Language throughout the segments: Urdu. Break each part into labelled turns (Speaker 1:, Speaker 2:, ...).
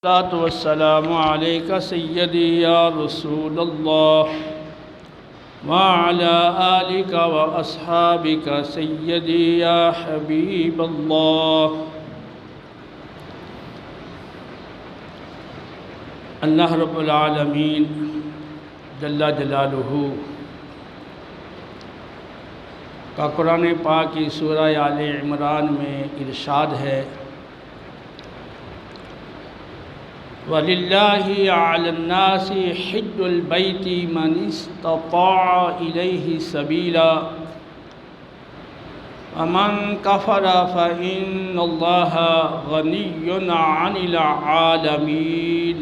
Speaker 1: الصلاة والسلام عليك سيدي يا رسول الله وعلى آلك وأصحابك سيدي يا حبيب الله۔ اللہ رب العالمین جل جلالہ کا قرآن پاک کی سورہ آل عمران میں ارشاد ہے، وَلِلَّهِ عَلَى النَّاسِ حِجُّ الْبَيْتِ مَنِ اسْتَطَاعَ إِلَيْهِ سَبِيلًا وَمَنْ كَفَرَ فَإِنَّ اللَّهَ غَنِيٌّ عَنِ الْعَالَمِينَ۔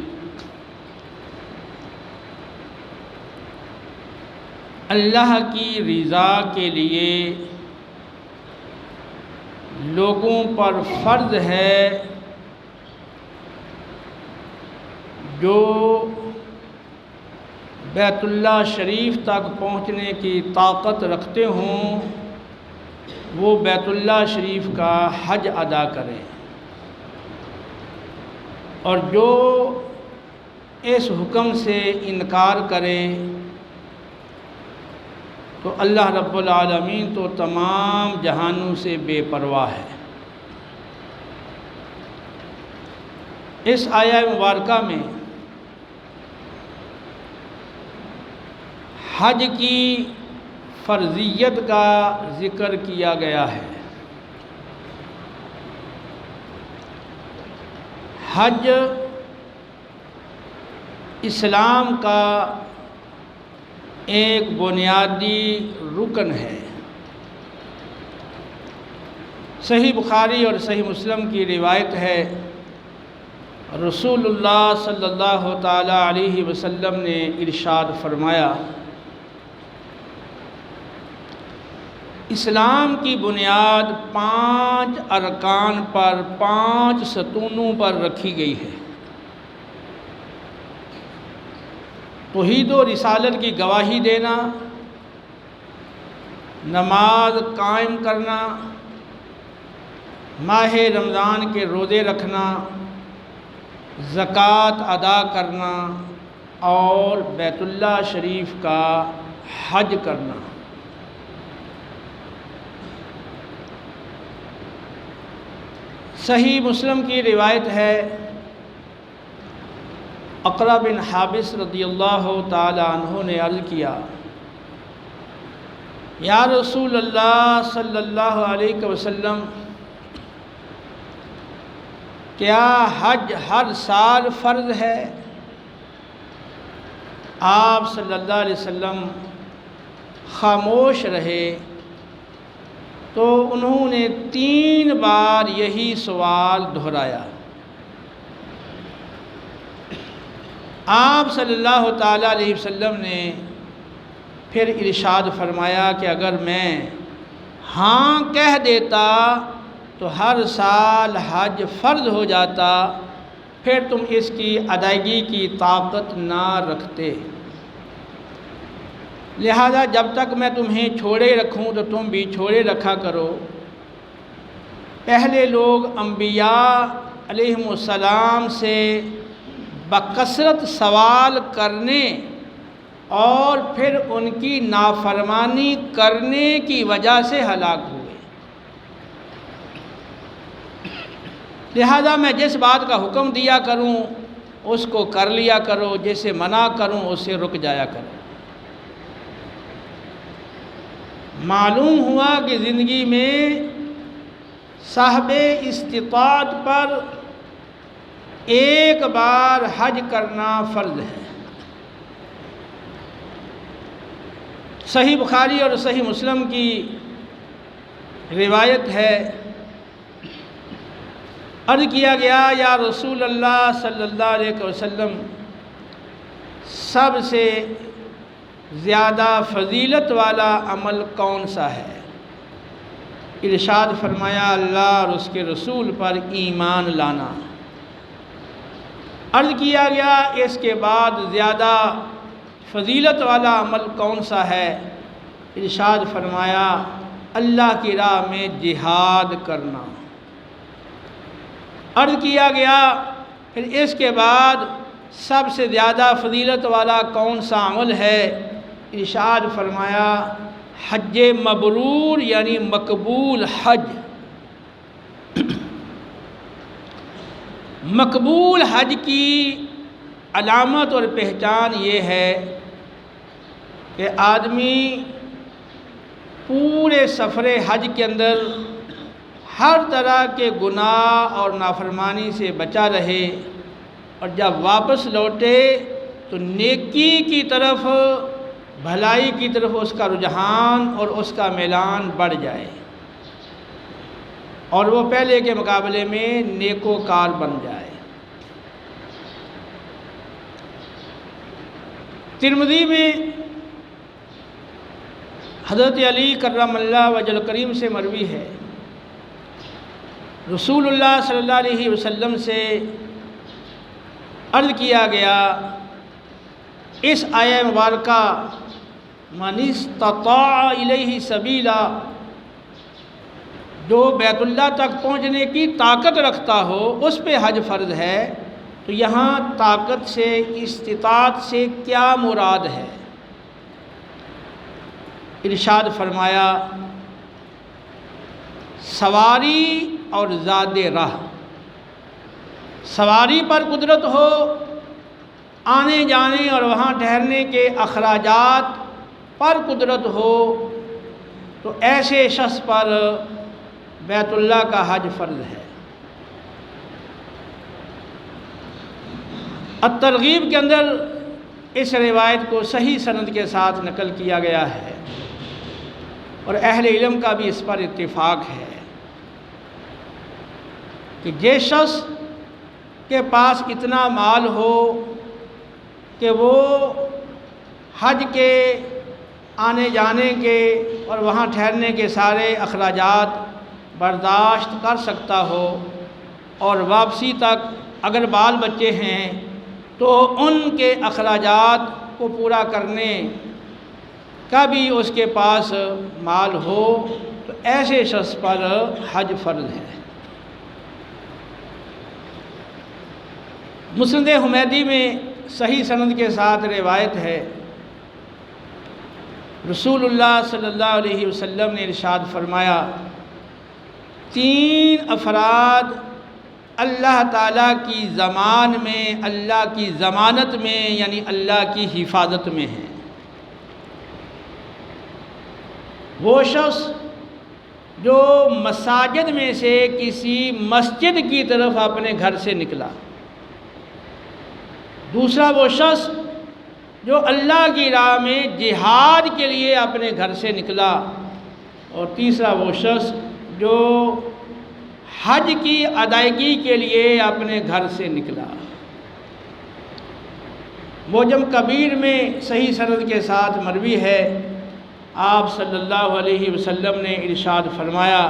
Speaker 1: اللہ کی رضا کے لیے لوگوں پر فرض ہے جو بیت اللہ شریف تک پہنچنے کی طاقت رکھتے ہوں وہ بیت اللہ شریف کا حج ادا کریں، اور جو اس حکم سے انکار کریں تو اللہ رب العالمین تو تمام جہانوں سے بے پرواہ ہے۔ اس آیہ مبارکہ میں حج کی فرضیت کا ذکر کیا گیا ہے۔ حج اسلام کا ایک بنیادی رکن ہے۔ صحیح بخاری اور صحیح مسلم کی روایت ہے، رسول اللہ صلی اللہ تعالیٰ علیہ وسلم نے ارشاد فرمایا، اسلام کی بنیاد 5 ارکان پر 5 ستونوں پر رکھی گئی ہے۔ توحید و رسالت کی گواہی دینا، نماز قائم کرنا، ماہ رمضان کے روزے رکھنا، زکوٰۃ ادا کرنا اور بیت اللہ شریف کا حج کرنا۔ صحیح مسلم کی روایت ہے، اقرا بن حابس رضی اللہ تعالی عنہ نے عرض کیا، یا رسول اللہ صلی اللہ علیہ وسلم، کیا حج ہر سال فرض ہے؟ آپ صلی اللہ علیہ وسلم خاموش رہے تو انہوں نے 3 بار یہی سوال دہرایا۔ آپ صلی اللہ تعالیٰ علیہ وسلم نے پھر ارشاد فرمایا کہ اگر میں ہاں کہہ دیتا تو ہر سال حج فرض ہو جاتا، پھر تم اس کی ادائیگی کی طاقت نہ رکھتے، لہذا جب تک میں تمہیں چھوڑے رکھوں تو تم بھی چھوڑے رکھا کرو۔ پہلے لوگ انبیاء علیہم السلام سے بکثرت سوال کرنے اور پھر ان کی نافرمانی کرنے کی وجہ سے ہلاک ہوئے، لہذا میں جس بات کا حکم دیا کروں اس کو کر لیا کرو، جسے منع کروں اس سے رک جایا کرو۔ معلوم ہوا کہ زندگی میں صاحب استطاعت پر ایک بار حج کرنا فرض ہے۔ صحیح بخاری اور صحیح مسلم کی روایت ہے، عرض کیا گیا، یا رسول اللہ صلی اللہ علیہ وسلم، سب سے زیادہ فضیلت والا عمل کون سا ہے؟ ارشاد فرمایا، اللہ اور اس کے رسول پر ایمان لانا۔ عرض کیا گیا، اس کے بعد زیادہ فضیلت والا عمل کون سا ہے؟ ارشاد فرمایا، اللہ کی راہ میں جہاد کرنا۔ عرض کیا گیا پھر اس کے بعد سب سے زیادہ فضیلت والا کون سا عمل ہے؟ ارشاد فرمایا حج مبرور یعنی مقبول حج۔ مقبول حج کی علامت اور پہچان یہ ہے کہ آدمی پورے سفر حج کے اندر ہر طرح کے گناہ اور نافرمانی سے بچا رہے، اور جب واپس لوٹے تو نیکی کی طرف، بھلائی کی طرف اس کا رجحان اور اس کا میلان بڑھ جائے، اور وہ پہلے کے مقابلے میں نیکوکار بن جائے۔ ترمذی میں حضرت علی کرم اللہ وجہ کریم سے مروی ہے، رسول اللہ صلی اللہ علیہ وسلم سے عرض کیا گیا اس آیہ مبارکہ من استطاع الیہ سبیلا، جو بیت اللہ تک پہنچنے کی طاقت رکھتا ہو اس پہ حج فرض ہے، تو یہاں طاقت سے، استطاعت سے کیا مراد ہے؟ ارشاد فرمایا سواری اور زاد راہ۔ سواری پر قدرت ہو، آنے جانے اور وہاں ٹھہرنے کے اخراجات پر قدرت ہو، تو ایسے شخص پر بیت اللہ کا حج فرض ہے۔ الترغیب کے اندر اس روایت کو صحیح سند کے ساتھ نقل کیا گیا ہے، اور اہل علم کا بھی اس پر اتفاق ہے کہ جس شخص کے پاس اتنا مال ہو کہ وہ حج کے آنے جانے کے اور وہاں ٹھہرنے کے سارے اخراجات برداشت کر سکتا ہو، اور واپسی تک اگر بال بچے ہیں تو ان کے اخراجات کو پورا کرنے کا بھی اس کے پاس مال ہو، تو ایسے شخص پر حج فرض ہے۔ مسند حمیدی میں صحیح سند کے ساتھ روایت ہے، رسول اللہ صلی اللہ علیہ وسلم نے ارشاد فرمایا 3 افراد اللہ تعالیٰ کی ضمان میں، اللہ کی ضمانت میں یعنی اللہ کی حفاظت میں ہیں۔ وہ شخص جو مساجد میں سے کسی مسجد کی طرف اپنے گھر سے نکلا، دوسرا وہ شخص جو اللہ کی راہ میں جہاد کے لیے اپنے گھر سے نکلا، اور تیسرا وہ شخص جو حج کی ادائیگی کے لیے اپنے گھر سے نکلا۔ معجم کبیر میں صحیح سند کے ساتھ مروی ہے، آپ صلی اللہ علیہ وسلم نے ارشاد فرمایا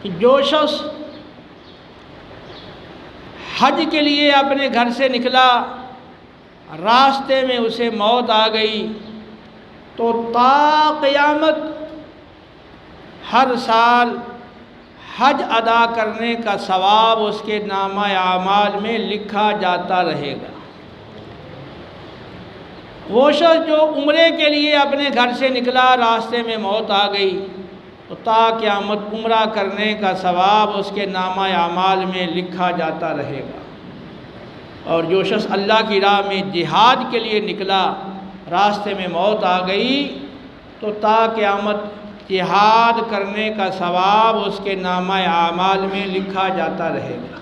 Speaker 1: کہ جو شخص حج کے لیے اپنے گھر سے نکلا، راستے میں اسے موت آ گئی، تو تا قیامت ہر سال حج ادا کرنے کا ثواب اس کے نامہ اعمال میں لکھا جاتا رہے گا۔ وہ شخص جو عمرے کے لیے اپنے گھر سے نکلا، راستے میں موت آ گئی، تو تا قیامت عمرہ کرنے کا ثواب اس کے نامہ اعمال میں لکھا جاتا رہے گا۔ اور جو شخص اللہ کی راہ میں جہاد کے لیے نکلا، راستے میں موت آ گئی، تو تا قیامت جہاد کرنے کا ثواب اس کے نامہ اعمال میں لکھا جاتا رہے گا۔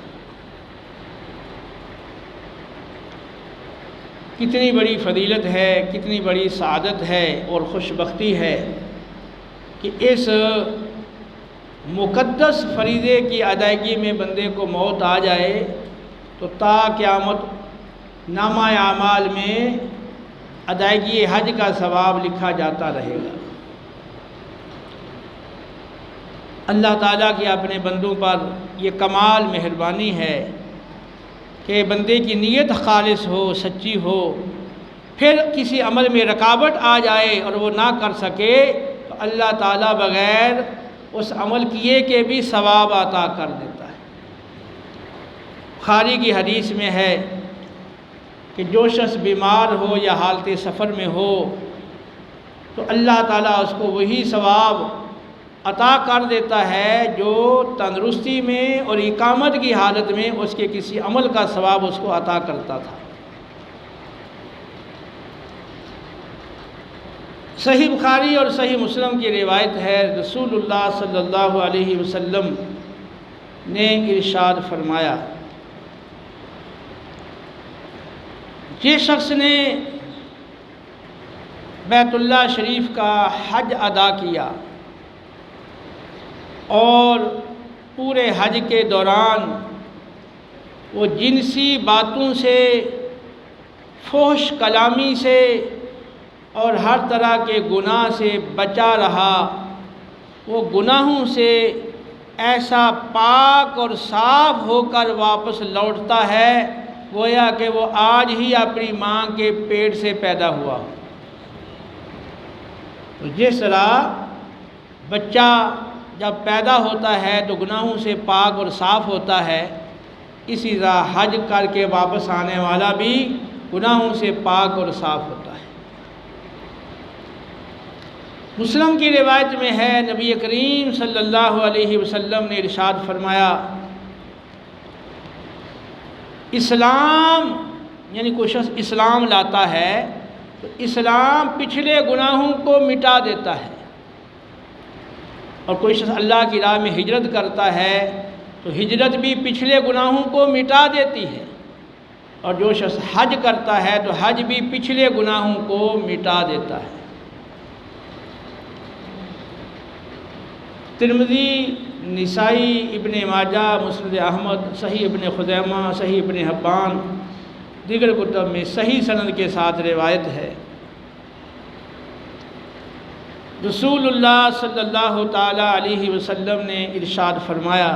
Speaker 1: کتنی بڑی فضیلت ہے، کتنی بڑی سعادت ہے اور خوش بختی ہے کہ اس مقدس فریضے کی ادائیگی میں بندے کو موت آ جائے تو تا قیامت نامہ اعمال میں ادائیگی حج کا ثواب لکھا جاتا رہے گا۔ اللہ تعالیٰ کی اپنے بندوں پر یہ کمال مہربانی ہے کہ بندے کی نیت خالص ہو، سچی ہو، پھر کسی عمل میں رکاوٹ آ جائے اور وہ نہ کر سکے تو اللہ تعالیٰ بغیر اس عمل کیے کے بھی ثواب عطا کر دیتا ہے۔ بخاری کی حدیث میں ہے کہ جو شخص بیمار ہو یا حالت سفر میں ہو تو اللہ تعالیٰ اس کو وہی ثواب عطا کر دیتا ہے جو تندرستی میں اور اقامت کی حالت میں اس کے کسی عمل کا ثواب اس کو عطا کرتا تھا۔ صحیح بخاری اور صحیح مسلم کی روایت ہے، رسول اللہ صلی اللہ علیہ وسلم نے ارشاد فرمایا، جس شخص نے بیت اللہ شریف کا حج ادا کیا اور پورے حج کے دوران وہ جنسی باتوں سے، فحش کلامی سے اور ہر طرح کے گناہ سے بچا رہا، وہ گناہوں سے ایسا پاک اور صاف ہو کر واپس لوٹتا ہے گویا کہ وہ آج ہی اپنی ماں کے پیٹ سے پیدا ہوا۔ تو جس طرح بچہ جب پیدا ہوتا ہے تو گناہوں سے پاک اور صاف ہوتا ہے، اسی طرح حج کر کے واپس آنے والا بھی گناہوں سے پاک اور صاف ہوتا ہے۔ مسلم کی روایت میں ہے، نبی کریم صلی اللہ علیہ وسلم نے ارشاد فرمایا، اسلام یعنی کوئی شخص اسلام لاتا ہے تو اسلام پچھلے گناہوں کو مٹا دیتا ہے، اور کوئی شخص اللہ کی راہ میں ہجرت کرتا ہے تو ہجرت بھی پچھلے گناہوں کو مٹا دیتی ہے، اور جو شخص حج کرتا ہے تو حج بھی پچھلے گناہوں کو مٹا دیتا ہے۔ ترمذی، نسائی، ابن ماجہ، مسند احمد، صحیح ابن خزیمہ، صحیح ابن حبان، دیگر کتب میں صحیح سند کے ساتھ روایت ہے، رسول اللہ صلی اللہ تعالیٰ علیہ وسلم نے ارشاد فرمایا،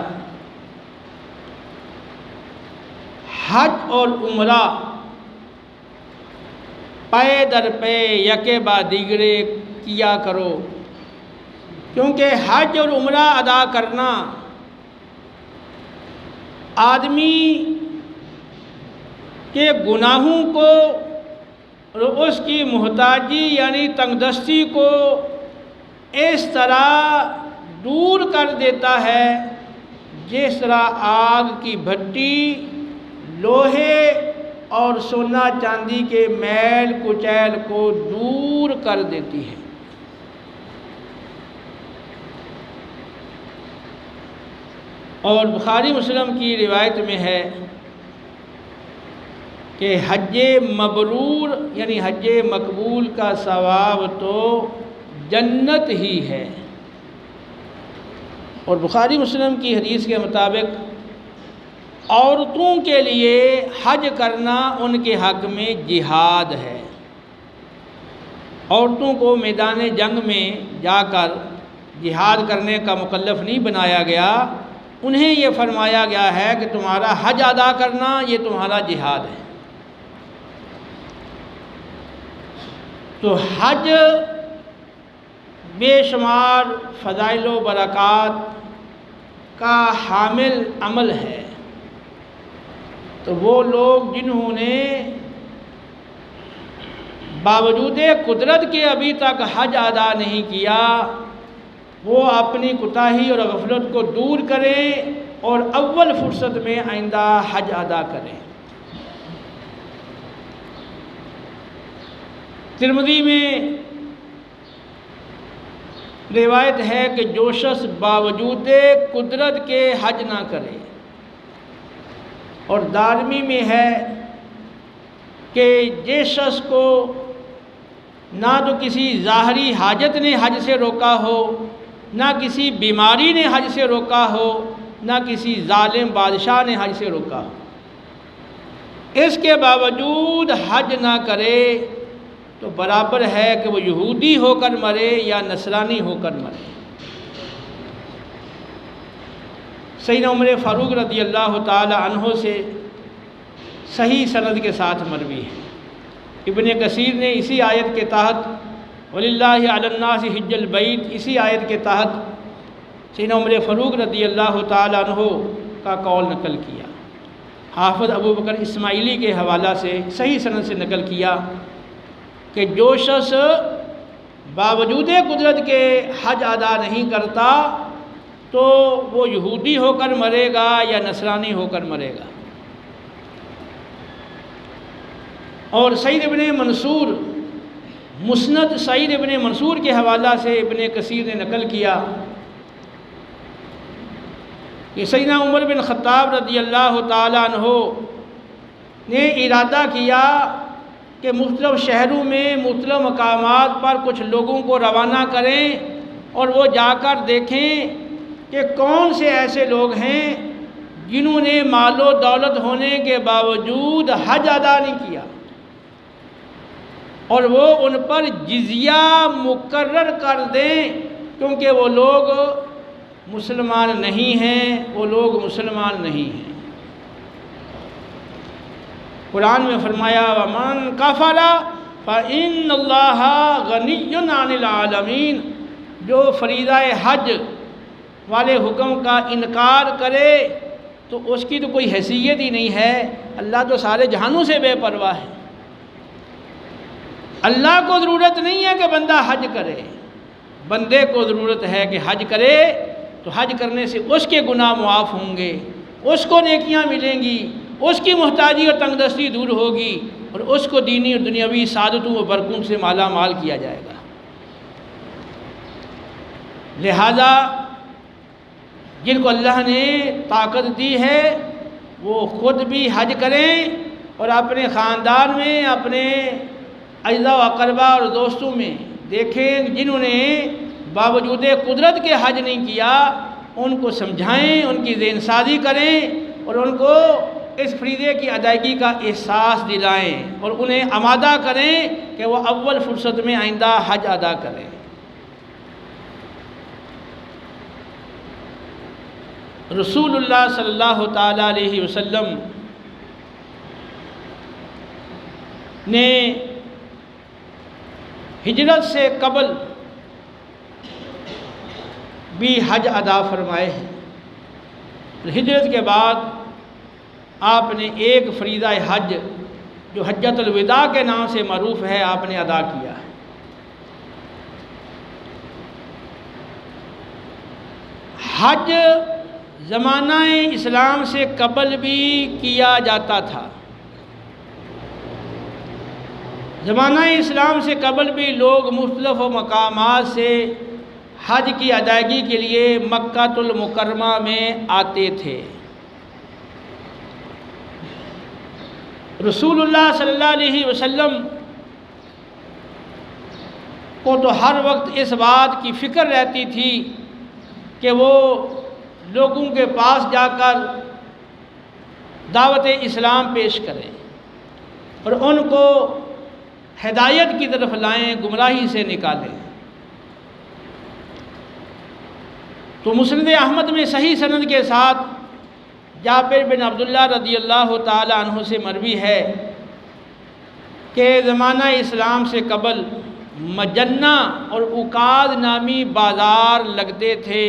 Speaker 1: حج اور عمرہ پے در پے یکے بعد دیگرے کیا کرو، کیونکہ حج اور عمرہ ادا کرنا آدمی کے گناہوں کو اور اس کی محتاجی یعنی تنگ دستی کو اس طرح دور کر دیتا ہے جس طرح آگ کی بھٹی لوہے اور سونا چاندی کے میل کچیل کو دور کر دیتی ہے۔ اور بخاری مسلم کی روایت میں ہے کہ حج مبرور یعنی حج مقبول کا ثواب تو جنت ہی ہے، اور بخاری مسلم کی حدیث کے مطابق عورتوں کے لیے حج کرنا ان کے حق میں جہاد ہے۔ عورتوں کو میدان جنگ میں جا کر جہاد کرنے کا مکلف نہیں بنایا گیا، انہیں یہ فرمایا گیا ہے کہ تمہارا حج ادا کرنا یہ تمہارا جہاد ہے۔ تو حج بے شمار فضائل و برکات کا حامل عمل ہے، تو وہ لوگ جنہوں نے باوجود قدرت کے ابھی تک حج ادا نہیں کیا، وہ اپنی کوتاہی اور غفلت کو دور کریں اور اول فرصت میں آئندہ حج ادا کریں۔ ترمذی میں روایت ہے کہ جو شخص باوجود قدرت کے حج نہ کرے، اور دارمی میں ہے کہ جس شخص کو نہ تو کسی ظاہری حاجت نے حج سے روکا ہو، نہ کسی بیماری نے حج سے روکا ہو، نہ کسی ظالم بادشاہ نے حج سے روکا ہو، اس کے باوجود حج نہ کرے تو برابر ہے کہ وہ یہودی ہو کر مرے یا نصرانی ہو کر مرے۔ سیدنا عمر فاروق رضی اللہ تعالی عنہ سے صحیح سند کے ساتھ مروی ہے۔ ابن کثیر نے اسی آیت کے تحت وَلِلَّهِ عَلَى النَّاسِ حِجَّ الْبَيْتِ اسی آیت کے تحت سیدنا عمر فاروق رضی اللہ تعالی عنہ کا قول نقل کیا۔ حافظ ابو بکر اسماعیلی کے حوالہ سے صحیح سند سے نقل کیا کہ جو شخص باوجود قدرت کے حج ادا نہیں کرتا تو وہ یہودی ہو کر مرے گا یا نصرانی ہو کر مرے گا۔ اور سعید ابن منصور، مسند سعید ابن منصور کے حوالہ سے ابن کثیر نے نقل کیا کہ سیدنا عمر بن خطاب رضی اللہ تعالیٰ عنہ نے ارادہ کیا کہ مختلف شہروں میں مختلف مقامات پر کچھ لوگوں کو روانہ کریں اور وہ جا کر دیکھیں کہ کون سے ایسے لوگ ہیں جنہوں نے مال و دولت ہونے کے باوجود حج ادا نہیں کیا، اور وہ ان پر جزیہ مقرر کر دیں، کیونکہ وہ لوگ مسلمان نہیں ہیں، وہ لوگ مسلمان نہیں ہیں۔ قرآن میں فرمایا وَمَن كَفَرَ فَإِنَّ اللَّهَ غَنِيٌّ عَنِ الْعَالَمِينَ، جو فریضہ حج والے حکم کا انکار کرے تو اس کی تو کوئی حیثیت ہی نہیں ہے، اللہ تو سارے جہانوں سے بے پرواہ ہے۔ اللہ کو ضرورت نہیں ہے کہ بندہ حج کرے، بندے کو ضرورت ہے کہ حج کرے، تو حج کرنے سے اس کے گناہ معاف ہوں گے، اس کو نیکیاں ملیں گی، اس کی محتاجی اور تنگ دستی دور ہوگی، اور اس کو دینی اور دنیاوی سعادتوں و برکتوں سے مالا مال کیا جائے گا۔ لہذا جن کو اللہ نے طاقت دی ہے وہ خود بھی حج کریں اور اپنے خاندان میں، اپنے اعزاء و اقربا اور دوستوں میں دیکھیں جنہوں نے باوجود قدرت کے حج نہیں کیا، ان کو سمجھائیں، ان کی ذہن سازی کریں اور ان کو اس فریضے کی ادائیگی کا احساس دلائیں اور انہیں آمادہ کریں کہ وہ اول فرصت میں آئندہ حج ادا کریں۔ رسول اللہ صلی اللہ تعالیٰ علیہ وسلم نے ہجرت سے قبل بھی حج ادا فرمائے ہیں۔ ہجرت کے بعد آپ نے ایک فریضہ حج جو حجۃ الوداع کے نام سے معروف ہے آپ نے ادا کیا ہے۔ حج زمانہ اسلام سے قبل بھی کیا جاتا تھا، زمانہ اسلام سے قبل بھی لوگ مختلف مقامات سے حج کی ادائیگی کے لیے مکہ المکرمہ میں آتے تھے۔ رسول اللہ صلی اللہ علیہ وسلم کو تو ہر وقت اس بات کی فکر رہتی تھی کہ وہ لوگوں کے پاس جا کر دعوت اسلام پیش کریں اور ان کو ہدایت کی طرف لائیں، گمراہی سے نکالیں۔ تو مسند احمد میں صحیح سند کے ساتھ جابر بن عبداللہ رضی اللہ تعالی عنہ سے مروی ہے کہ زمانہ اسلام سے قبل مجنہ اور عکاظ نامی بازار لگتے تھے،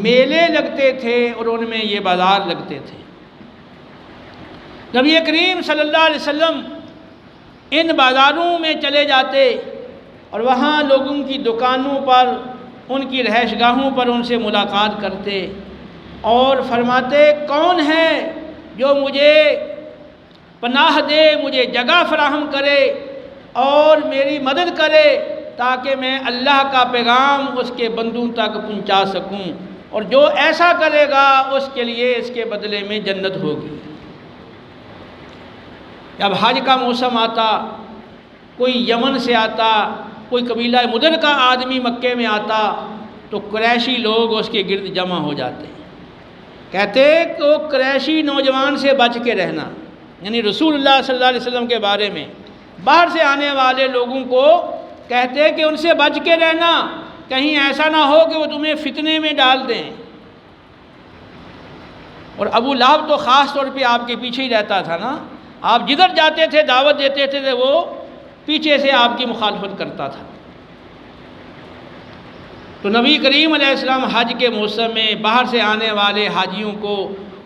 Speaker 1: میلے لگتے تھے اور ان میں یہ بازار لگتے تھے۔ نبی کریم صلی اللہ علیہ وسلم ان بازاروں میں چلے جاتے اور وہاں لوگوں کی دکانوں پر، ان کی رہائش گاہوں پر ان سے ملاقات کرتے اور فرماتے کون ہے جو مجھے پناہ دے، مجھے جگہ فراہم کرے اور میری مدد کرے تاکہ میں اللہ کا پیغام اس کے بندوں تک پہنچا سکوں، اور جو ایسا کرے گا اس کے لیے اس کے بدلے میں جنت ہوگی۔ جب حج کا موسم آتا، کوئی یمن سے آتا، کوئی قبیلہ مدر کا آدمی مکے میں آتا تو قریشی لوگ اس کے گرد جمع ہو جاتے، کہتے کہ وہ قریشی نوجوان سے بچ کے رہنا، یعنی رسول اللہ صلی اللہ علیہ وسلم کے بارے میں باہر سے آنے والے لوگوں کو کہتے کہ ان سے بچ کے رہنا، کہیں ایسا نہ ہو کہ وہ تمہیں فتنے میں ڈال دیں۔ اور ابو لہب تو خاص طور پہ آپ کے پیچھے ہی رہتا تھا نا، آپ جدھر جاتے تھے دعوت دیتے تھے وہ پیچھے سے آپ کی مخالفت کرتا تھا۔ تو نبی کریم علیہ السلام حج کے موسم میں باہر سے آنے والے حاجیوں کو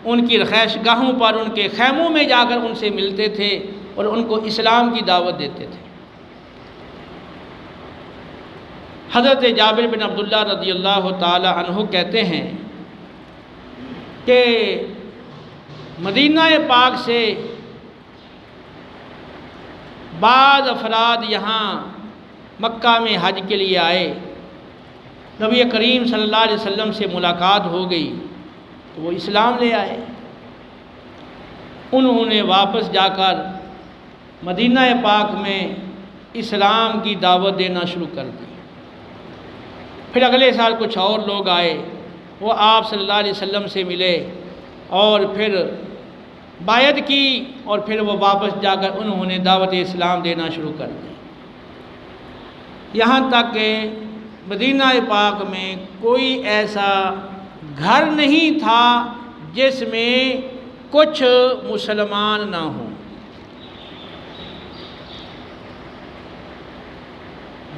Speaker 1: ان کی رہائش گاہوں پر ان کے خیموں میں جا کر ان سے ملتے تھے اور ان کو اسلام کی دعوت دیتے تھے۔ حضرت جابر بن عبداللہ رضی اللہ تعالی عنہ کہتے ہیں کہ مدینہ پاک سے بعض افراد یہاں مکہ میں حج کے لیے آئے، نبی کریم صلی اللہ علیہ وسلم سے ملاقات ہو گئی تو وہ اسلام لے آئے۔ انہوں نے واپس جا کر مدینہ پاک میں اسلام کی دعوت دینا شروع کر دی۔ پھر اگلے سال کچھ اور لوگ آئے، وہ آپ صلی اللہ علیہ وسلم سے ملے اور پھر بیعت کی، اور پھر وہ واپس جا کر انہوں نے دعوت اسلام دینا شروع کر دی، یہاں تک کہ مدینہ پاک میں کوئی ایسا گھر نہیں تھا جس میں کچھ مسلمان نہ ہوں،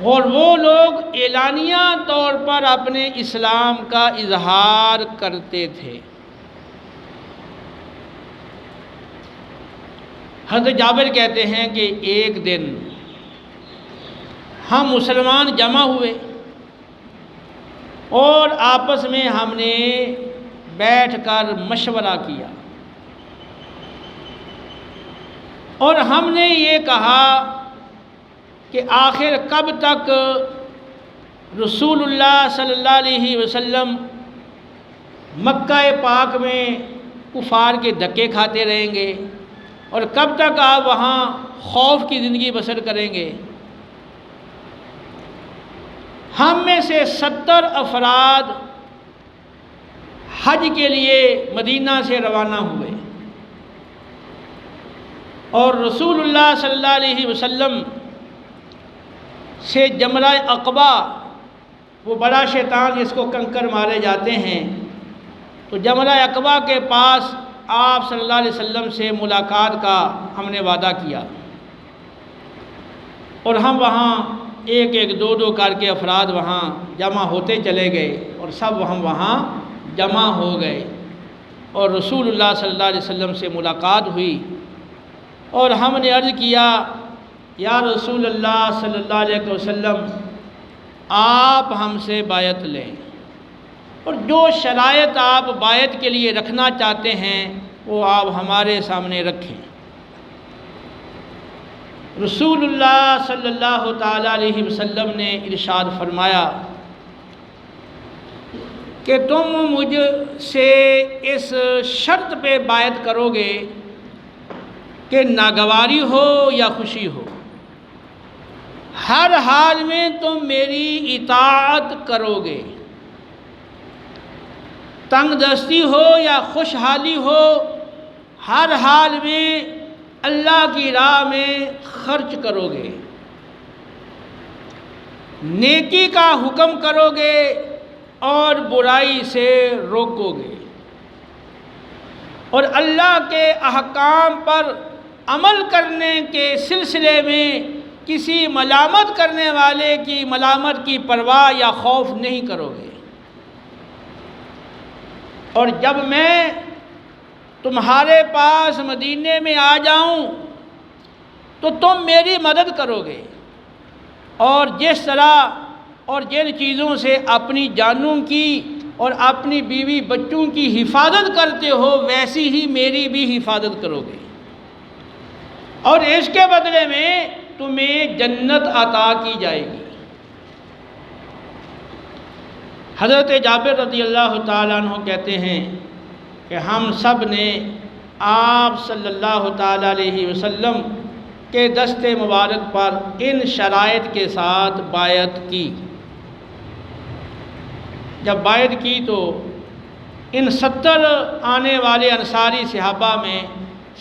Speaker 1: اور وہ لوگ اعلانیہ طور پر اپنے اسلام کا اظہار کرتے تھے۔ حضرت جابر کہتے ہیں کہ ایک دن ہم مسلمان جمع ہوئے اور آپس میں ہم نے بیٹھ کر مشورہ کیا، اور ہم نے یہ کہا کہ آخر کب تک رسول اللہ صلی اللہ علیہ وسلم مکہ پاک میں کفار کے دھکے کھاتے رہیں گے، اور کب تک آپ وہاں خوف کی زندگی بسر کریں گے؟ ہم میں سے 70 افراد حج کے لیے مدینہ سے روانہ ہوئے، اور رسول اللہ صلی اللہ علیہ وسلم سے جمرہ عقبہ، وہ بڑا شیطان جس کو کنکر مارے جاتے ہیں، تو جمرہ عقبہ کے پاس آپ صلی اللہ علیہ وسلم سے ملاقات کا ہم نے وعدہ کیا، اور ہم وہاں ایک ایک دو دو کر کے افراد وہاں جمع ہوتے چلے گئے، اور سب ہم وہاں جمع ہو گئے، اور رسول اللہ صلی اللہ علیہ وسلم سے ملاقات ہوئی، اور ہم نے عرض کیا یا رسول اللہ صلی اللہ علیہ وسلم آپ ہم سے بیعت لیں، اور جو شرائط آپ بیعت کے لیے رکھنا چاہتے ہیں وہ آپ ہمارے سامنے رکھیں۔ رسول اللہ صلی اللہ تعالی علیہ وسلم نے ارشاد فرمایا کہ تم مجھ سے اس شرط پہ بیعت کرو گے کہ ناگواری ہو یا خوشی ہو، ہر حال میں تم میری اطاعت کرو گے، تنگ دستی ہو یا خوشحالی ہو، ہر حال میں اللہ کی راہ میں خرچ کرو گے، نیکی کا حکم کرو گے اور برائی سے روکو گے، اور اللہ کے احکام پر عمل کرنے کے سلسلے میں کسی ملامت کرنے والے کی ملامت کی پرواہ یا خوف نہیں کرو گے، اور جب میں تمہارے پاس مدینے میں آ جاؤں تو تم میری مدد کرو گے، اور جس طرح اور جن چیزوں سے اپنی جانوں کی اور اپنی بیوی بچوں کی حفاظت کرتے ہو ویسی ہی میری بھی حفاظت کرو گے، اور اس کے بدلے میں تمہیں جنت عطا کی جائے گی۔ حضرت جابر رضی اللہ تعالیٰ عنہ کہتے ہیں کہ ہم سب نے آپ صلی اللہ تعالیٰ علیہ وسلم کے دست مبارک پر ان شرائط کے ساتھ بیعت کی۔ جب بیعت کی تو ان 70 آنے والے انصاری صحابہ میں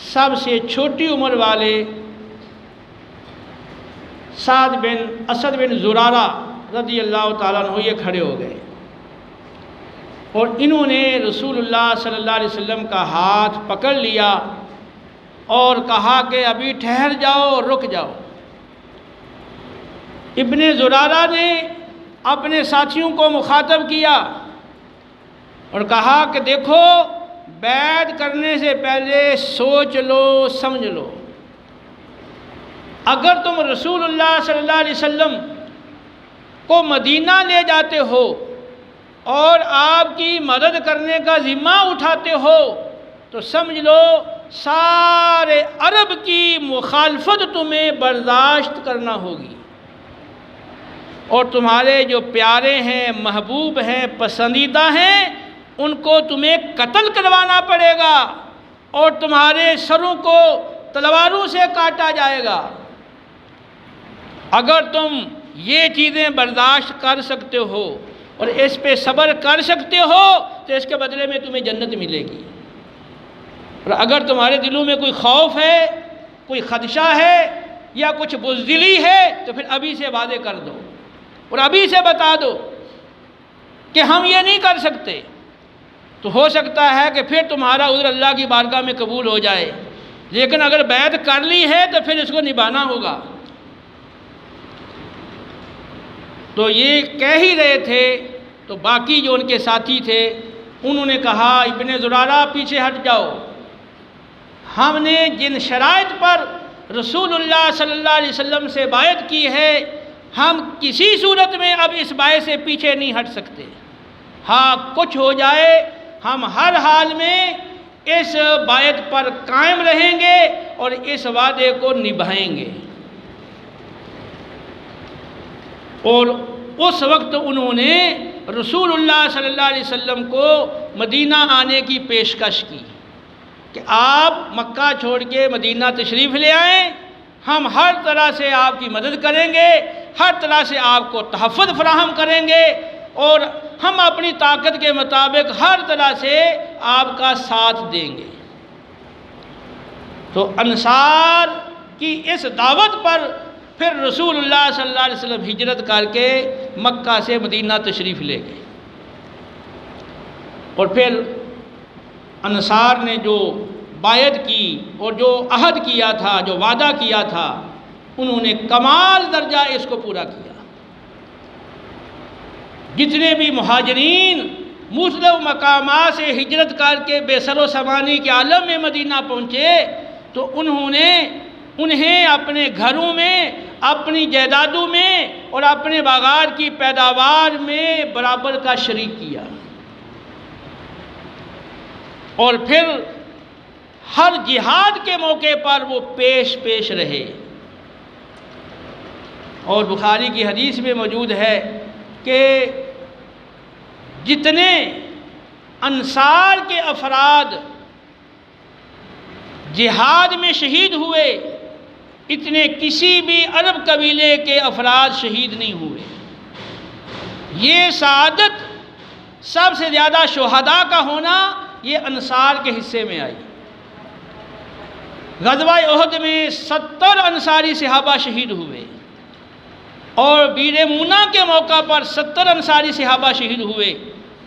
Speaker 1: سب سے چھوٹی عمر والے سعد بن اسد بن زرارہ رضی اللہ تعالیٰ عنہ یہ کھڑے ہو گئے، اور انہوں نے رسول اللہ صلی اللہ علیہ وسلم کا ہاتھ پکڑ لیا اور کہا کہ ابھی ٹھہر جاؤ، رک جاؤ۔ ابن زرارہ نے اپنے ساتھیوں کو مخاطب کیا اور کہا کہ دیکھو بیعت کرنے سے پہلے سوچ لو، سمجھ لو۔ اگر تم رسول اللہ صلی اللہ علیہ وسلم کو مدینہ لے جاتے ہو اور آپ کی مدد کرنے کا ذمہ اٹھاتے ہو تو سمجھ لو سارے عرب کی مخالفت تمہیں برداشت کرنا ہوگی، اور تمہارے جو پیارے ہیں، محبوب ہیں، پسندیدہ ہیں، ان کو تمہیں قتل کروانا پڑے گا اور تمہارے سروں کو تلواروں سے کاٹا جائے گا۔ اگر تم یہ چیزیں برداشت کر سکتے ہو اور اس پہ صبر کر سکتے ہو تو اس کے بدلے میں تمہیں جنت ملے گی، اور اگر تمہارے دلوں میں کوئی خوف ہے، کوئی خدشہ ہے یا کچھ بزدلی ہے تو پھر ابھی سے وعدے کر دو اور ابھی سے بتا دو کہ ہم یہ نہیں کر سکتے، تو ہو سکتا ہے کہ پھر تمہارا عذر اللہ کی بارگاہ میں قبول ہو جائے، لیکن اگر بیعت کر لی ہے تو پھر اس کو نبھانا ہوگا۔ تو یہ کہہ ہی رہے تھے تو باقی جو ان کے ساتھی تھے انہوں نے کہا ابن زرارہ پیچھے ہٹ جاؤ، ہم نے جن شرائط پر رسول اللہ صلی اللہ علیہ وسلم سے بیعت کی ہے ہم کسی صورت میں اب اس بیعت سے پیچھے نہیں ہٹ سکتے، ہاں کچھ ہو جائے ہم ہر حال میں اس بیعت پر قائم رہیں گے اور اس وعدے کو نبھائیں گے۔ اور اس وقت انہوں نے رسول اللہ صلی اللہ علیہ وسلم کو مدینہ آنے کی پیشکش کی کہ آپ مکہ چھوڑ کے مدینہ تشریف لے آئیں، ہم ہر طرح سے آپ کی مدد کریں گے، ہر طرح سے آپ کو تحفظ فراہم کریں گے، اور ہم اپنی طاقت کے مطابق ہر طرح سے آپ کا ساتھ دیں گے۔ تو انصار کی اس دعوت پر پھر رسول اللہ صلی اللہ علیہ وسلم ہجرت کر کے مکہ سے مدینہ تشریف لے گئے، اور پھر انصار نے جو بیعت کی اور جو عہد کیا تھا، جو وعدہ کیا تھا، انہوں نے کمال درجہ اس کو پورا کیا۔ جتنے بھی مہاجرین مختلف مقامات سے ہجرت کر کے بے سر و سامانی کے عالم میں مدینہ پہنچے تو انہیں اپنے گھروں میں، اپنی جائیدادوں میں اور اپنے باغات کی پیداوار میں برابر کا شریک کیا، اور پھر ہر جہاد کے موقع پر وہ پیش رہے۔ اور بخاری کی حدیث میں موجود ہے کہ جتنے انصار کے افراد جہاد میں شہید ہوئے اتنے کسی بھی عرب قبیلے کے افراد شہید نہیں ہوئے۔ یہ سعادت سب سے زیادہ شہداء کا ہونا یہ انصار کے حصے میں آئی۔ غزوہ احد میں 70 انصاری صحابہ شہید ہوئے، اور بیر مونا کے موقع پر 70 انصاری صحابہ شہید ہوئے،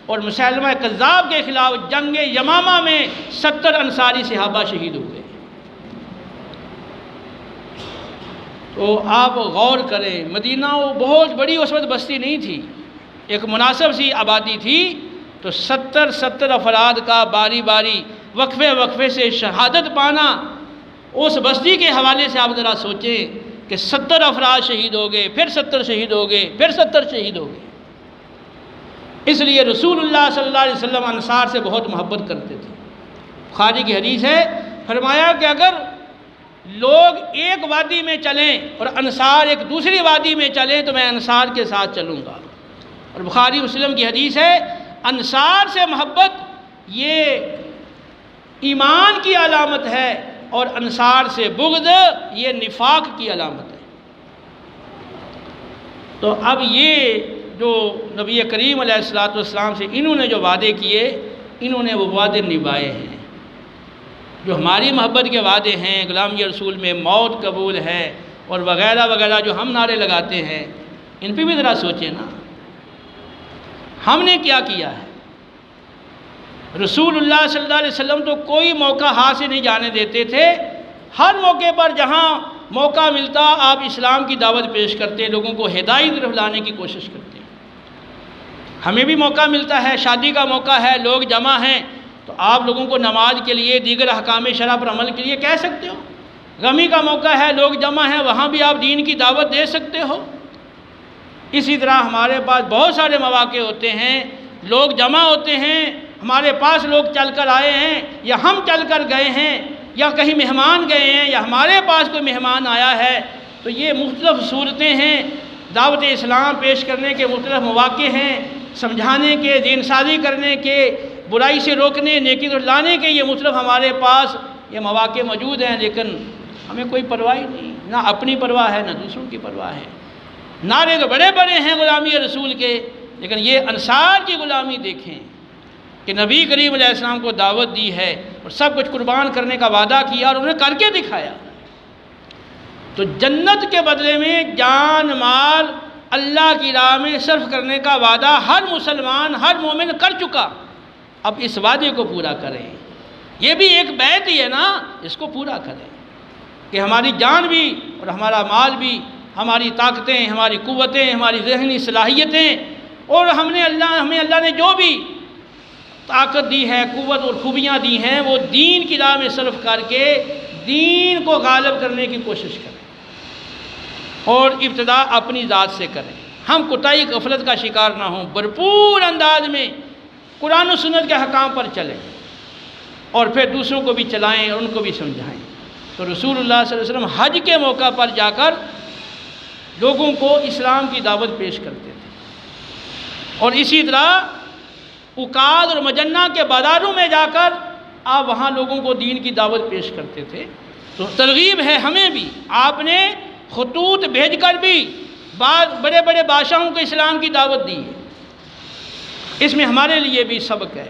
Speaker 1: اور مسیلمہ کذاب کے خلاف جنگ یمامہ میں 70 انصاری صحابہ شہید ہوئے۔ تو آپ غور کریں، مدینہ وہ بہت بڑی اس وقت بستی نہیں تھی، ایک مناسب سی آبادی تھی، تو 70 افراد کا باری باری وقفے سے شہادت پانا، اس بستی کے حوالے سے آپ ذرا سوچیں کہ 70 افراد شہید ہو گئے، پھر 70 شہید ہو گئے، پھر 70 شہید ہو گئے۔ اس لیے رسول اللہ صلی اللہ علیہ وسلم انصار سے بہت محبت کرتے تھے۔ بخاری کی حدیث ہے، فرمایا کہ اگر لوگ ایک وادی میں چلیں اور انصار ایک دوسری وادی میں چلیں تو میں انصار کے ساتھ چلوں گا۔ اور بخاری مسلم کی حدیث ہے، انصار سے محبت یہ ایمان کی علامت ہے اور انصار سے بغض یہ نفاق کی علامت ہے۔ تو اب یہ جو نبی کریم علیہ السلام سے انہوں نے جو وعدے کیے، انہوں نے وہ وعدے نبھائے ہیں۔ جو ہماری محبت کے وعدے ہیں، غلامی رسول میں موت قبول ہے اور وغیرہ وغیرہ جو ہم نعرے لگاتے ہیں، ان پہ بھی ذرا سوچیں نا، ہم نے کیا کیا ہے؟ رسول اللہ صلی اللہ علیہ وسلم تو کوئی موقع ہاتھ سے نہیں جانے دیتے تھے، ہر موقع پر جہاں موقع ملتا آپ اسلام کی دعوت پیش کرتے، لوگوں کو ہدایت کی طرف لانے کی کوشش کرتے۔ ہمیں بھی موقع ملتا ہے، شادی کا موقع ہے، لوگ جمع ہیں تو آپ لوگوں کو نماز کے لیے، دیگر احکام شرع پر عمل کے لیے کہہ سکتے ہو۔ غمی کا موقع ہے، لوگ جمع ہیں، وہاں بھی آپ دین کی دعوت دے سکتے ہو۔ اسی طرح ہمارے پاس بہت سارے مواقع ہوتے ہیں، لوگ جمع ہوتے ہیں، ہمارے پاس لوگ چل کر آئے ہیں یا ہم چل کر گئے ہیں یا کہیں مہمان گئے ہیں یا ہمارے پاس کوئی مہمان آیا ہے، تو یہ مختلف صورتیں ہیں۔ دعوت اسلام پیش کرنے کے مختلف مواقع ہیں، سمجھانے کے، دین سازی کرنے کے، برائی سے روکنے، نیکی کو لانے کے، یہ مختلف ہمارے پاس یہ مواقع موجود ہیں، لیکن ہمیں کوئی پرواہ نہیں، نہ اپنی پرواہ ہے نہ دوسروں کی پرواہ ہے۔ نعرے تو بڑے بڑے ہیں غلامی رسول کے، لیکن یہ انصار کی غلامی دیکھیں کہ نبی کریم علیہ السلام کو دعوت دی ہے اور سب کچھ قربان کرنے کا وعدہ کیا اور انہوں نے کر کے دکھایا۔ تو جنت کے بدلے میں جان مال اللہ کی راہ میں صرف کرنے کا وعدہ ہر مسلمان، ہر مومن کر چکا۔ اب اس وعدے کو پورا کریں، یہ بھی ایک بیعت ہی ہے نا، اس کو پورا کریں کہ ہماری جان بھی اور ہمارا مال بھی، ہماری طاقتیں، ہماری قوتیں، ہماری ذہنی صلاحیتیں، اور ہمیں اللہ نے جو بھی طاقت دی ہے، قوت اور خوبیاں دی ہیں، وہ دین کی راہ میں صرف کر کے دین کو غالب کرنے کی کوشش کریں اور ابتدا اپنی ذات سے کریں۔ ہم کوتاہی غفلت کا شکار نہ ہوں، بھرپور انداز میں قرآن و سنت کے احکام پر چلیں اور پھر دوسروں کو بھی چلائیں اور ان کو بھی سمجھائیں۔ تو رسول اللہ صلی اللہ علیہ وسلم حج کے موقع پر جا کر لوگوں کو اسلام کی دعوت پیش کرتے تھے، اور اسی طرح عکاظ اور مجنہ کے بازاروں میں جا کر آپ وہاں لوگوں کو دین کی دعوت پیش کرتے تھے۔ تو ترغیب ہے ہمیں بھی، آپ نے خطوط بھیج کر بھی بڑے بڑے بادشاہوں کو اسلام کی دعوت دی ہے۔ اس میں ہمارے لیے بھی سبق ہے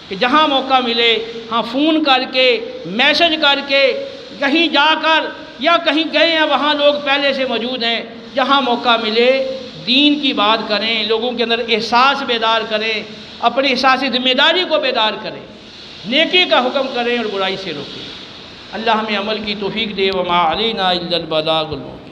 Speaker 1: کہ جہاں موقع ملے، ہاں فون کر کے، میسج کر کے، کہیں جا کر یا کہیں گئے ہیں وہاں لوگ پہلے سے موجود ہیں، جہاں موقع ملے دین کی بات کریں، لوگوں کے اندر احساس بیدار کریں، اپنے احساس ذمہ داری کو بیدار کریں، نیکی کا حکم کریں اور برائی سے روکیں۔ اللہ ہمیں عمل کی توفیق دے۔ وما علینا الا البلاغ المبین۔